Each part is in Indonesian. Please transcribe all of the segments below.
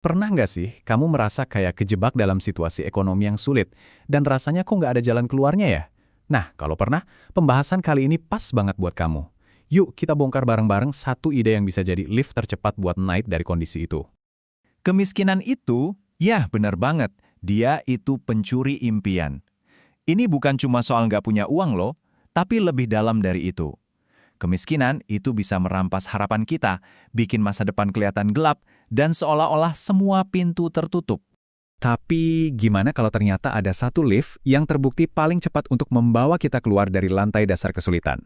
Pernah nggak sih kamu merasa kayak kejebak dalam situasi ekonomi yang sulit dan rasanya kok nggak ada jalan keluarnya ya? Nah, kalau pernah, pembahasan kali ini pas banget buat kamu. Yuk kita bongkar bareng-bareng satu ide yang bisa jadi lift tercepat buat naik dari kondisi itu. Kemiskinan itu, ya benar banget, dia itu pencuri impian. Ini bukan cuma soal nggak punya uang loh, tapi lebih dalam dari itu. Kemiskinan itu bisa merampas harapan kita, bikin masa depan kelihatan gelap, dan seolah-olah semua pintu tertutup. Tapi gimana kalau ternyata ada satu lift yang terbukti paling cepat untuk membawa kita keluar dari lantai dasar kesulitan?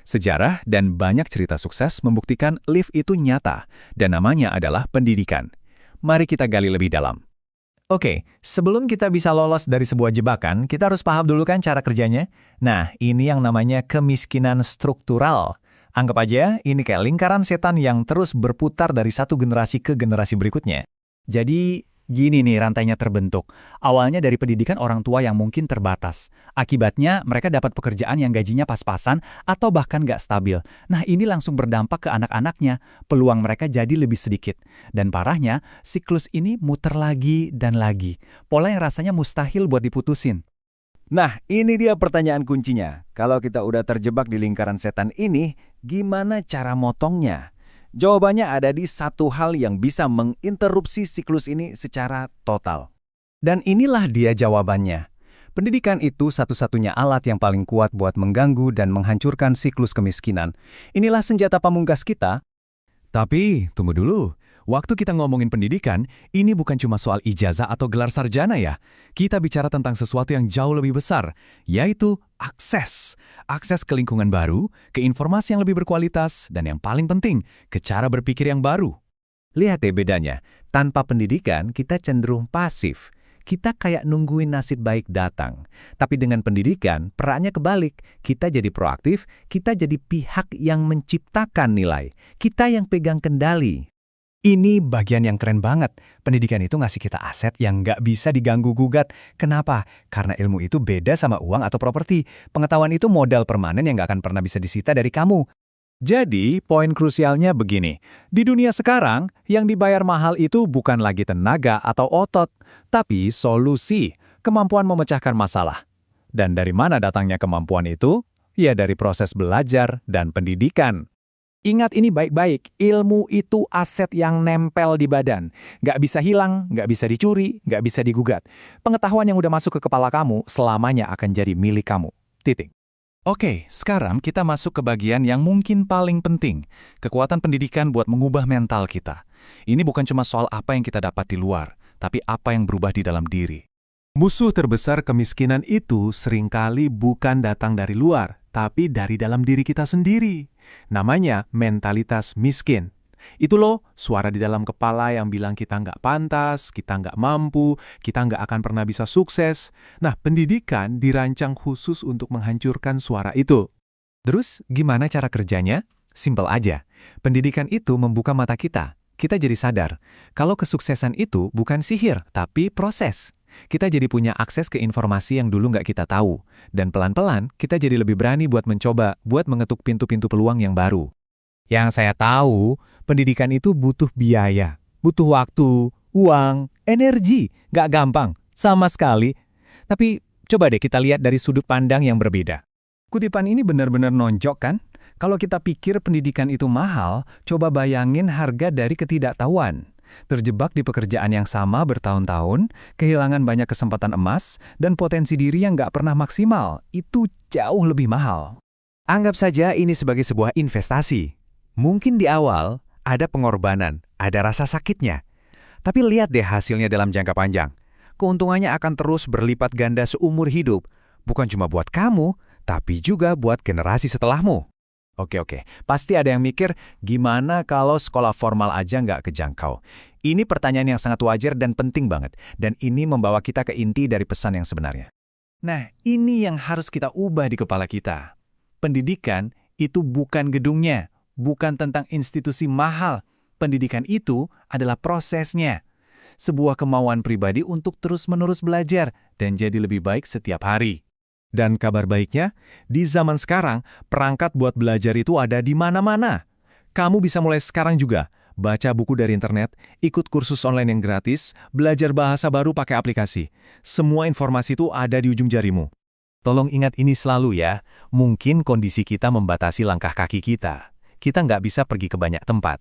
Sejarah dan banyak cerita sukses membuktikan lift itu nyata, dan namanya adalah pendidikan. Mari kita gali lebih dalam. Oke, sebelum kita bisa lolos dari sebuah jebakan, kita harus paham dulu kan cara kerjanya. Nah, ini yang namanya kemiskinan struktural. Anggap aja ini kayak lingkaran setan yang terus berputar dari satu generasi ke generasi berikutnya. Jadi, gini nih rantainya terbentuk. Awalnya dari pendidikan orang tua yang mungkin terbatas. Akibatnya, mereka dapat pekerjaan yang gajinya pas-pasan atau bahkan nggak stabil. Nah, ini langsung berdampak ke anak-anaknya. Peluang mereka jadi lebih sedikit. Dan parahnya, siklus ini muter lagi dan lagi. Pola yang rasanya mustahil buat diputusin. Nah, ini dia pertanyaan kuncinya. Kalau kita udah terjebak di lingkaran setan ini, gimana cara motongnya? Jawabannya ada di satu hal yang bisa menginterupsi siklus ini secara total. Dan inilah dia jawabannya. Pendidikan itu satu-satunya alat yang paling kuat buat mengganggu dan menghancurkan siklus kemiskinan. Inilah senjata pamungkas kita. Tapi, tunggu dulu. Waktu kita ngomongin pendidikan, ini bukan cuma soal ijazah atau gelar sarjana ya. Kita bicara tentang sesuatu yang jauh lebih besar, yaitu akses. Akses ke lingkungan baru, ke informasi yang lebih berkualitas, dan yang paling penting, ke cara berpikir yang baru. Lihat deh bedanya. Tanpa pendidikan, kita cenderung pasif. Kita kayak nungguin nasib baik datang. Tapi dengan pendidikan, perannya kebalik. Kita jadi proaktif, kita jadi pihak yang menciptakan nilai. Kita yang pegang kendali. Ini bagian yang keren banget. Pendidikan itu ngasih kita aset yang nggak bisa diganggu-gugat. Kenapa? Karena ilmu itu beda sama uang atau properti. Pengetahuan itu modal permanen yang nggak akan pernah bisa disita dari kamu. Jadi, poin krusialnya begini. Di dunia sekarang, yang dibayar mahal itu bukan lagi tenaga atau otot, tapi solusi, kemampuan memecahkan masalah. Dan dari mana datangnya kemampuan itu? Ya dari proses belajar dan pendidikan. Ingat ini baik-baik, ilmu itu aset yang nempel di badan. Nggak bisa hilang, nggak bisa dicuri, nggak bisa digugat. Pengetahuan yang udah masuk ke kepala kamu selamanya akan jadi milik kamu. Titik. Oke, sekarang kita masuk ke bagian yang mungkin paling penting. Kekuatan pendidikan buat mengubah mental kita. Ini bukan cuma soal apa yang kita dapat di luar, tapi apa yang berubah di dalam diri. Musuh terbesar kemiskinan itu seringkali bukan datang dari luar, tapi dari dalam diri kita sendiri. Namanya mentalitas miskin. Itu loh, suara di dalam kepala yang bilang kita nggak pantas, kita nggak mampu, kita nggak akan pernah bisa sukses. Nah, pendidikan dirancang khusus untuk menghancurkan suara itu. Terus, gimana cara kerjanya? Simpel aja. Pendidikan itu membuka mata kita. Kita jadi sadar, kalau kesuksesan itu bukan sihir, tapi proses. Kita jadi punya akses ke informasi yang dulu nggak kita tahu. Dan pelan-pelan, kita jadi lebih berani buat mencoba, buat mengetuk pintu-pintu peluang yang baru. Yang saya tahu, pendidikan itu butuh biaya, butuh waktu, uang, energi. Nggak gampang, sama sekali. Tapi coba deh kita lihat dari sudut pandang yang berbeda. Kutipan ini benar-benar nonjok kan? Kalau kita pikir pendidikan itu mahal, coba bayangin harga dari ketidaktahuan. Terjebak di pekerjaan yang sama bertahun-tahun, kehilangan banyak kesempatan emas, dan potensi diri yang nggak pernah maksimal, itu jauh lebih mahal. Anggap saja ini sebagai sebuah investasi. Mungkin di awal ada pengorbanan, ada rasa sakitnya. Tapi lihat deh hasilnya dalam jangka panjang. Keuntungannya akan terus berlipat ganda seumur hidup. Bukan cuma buat kamu, tapi juga buat generasi setelahmu. Oke, pasti ada yang mikir, gimana kalau sekolah formal aja nggak kejangkau? Ini pertanyaan yang sangat wajar dan penting banget, dan ini membawa kita ke inti dari pesan yang sebenarnya. Nah, ini yang harus kita ubah di kepala kita. Pendidikan itu bukan gedungnya, bukan tentang institusi mahal. Pendidikan itu adalah prosesnya. Sebuah kemauan pribadi untuk terus-menerus belajar dan jadi lebih baik setiap hari. Dan kabar baiknya, di zaman sekarang, perangkat buat belajar itu ada di mana-mana. Kamu bisa mulai sekarang juga, baca buku dari internet, ikut kursus online yang gratis, belajar bahasa baru pakai aplikasi. Semua informasi itu ada di ujung jarimu. Tolong ingat ini selalu ya, mungkin kondisi kita membatasi langkah kaki kita. Kita nggak bisa pergi ke banyak tempat.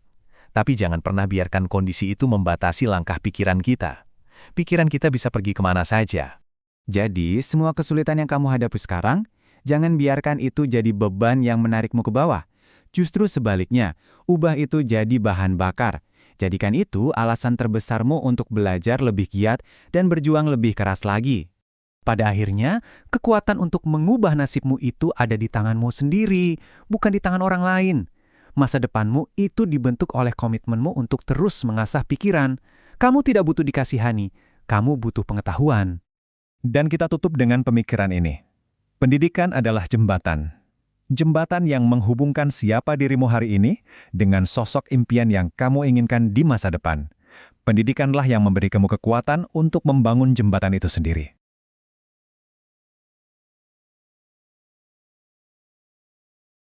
Tapi jangan pernah biarkan kondisi itu membatasi langkah pikiran kita. Pikiran kita bisa pergi kemana saja. Jadi, semua kesulitan yang kamu hadapi sekarang, jangan biarkan itu jadi beban yang menarikmu ke bawah. Justru sebaliknya, ubah itu jadi bahan bakar. Jadikan itu alasan terbesarmu untuk belajar lebih giat dan berjuang lebih keras lagi. Pada akhirnya, kekuatan untuk mengubah nasibmu itu ada di tanganmu sendiri, bukan di tangan orang lain. Masa depanmu itu dibentuk oleh komitmenmu untuk terus mengasah pikiran. Kamu tidak butuh dikasihani, kamu butuh pengetahuan. Dan kita tutup dengan pemikiran ini. Pendidikan adalah jembatan. Jembatan yang menghubungkan siapa dirimu hari ini dengan sosok impian yang kamu inginkan di masa depan. Pendidikanlah yang memberi kamu kekuatan untuk membangun jembatan itu sendiri.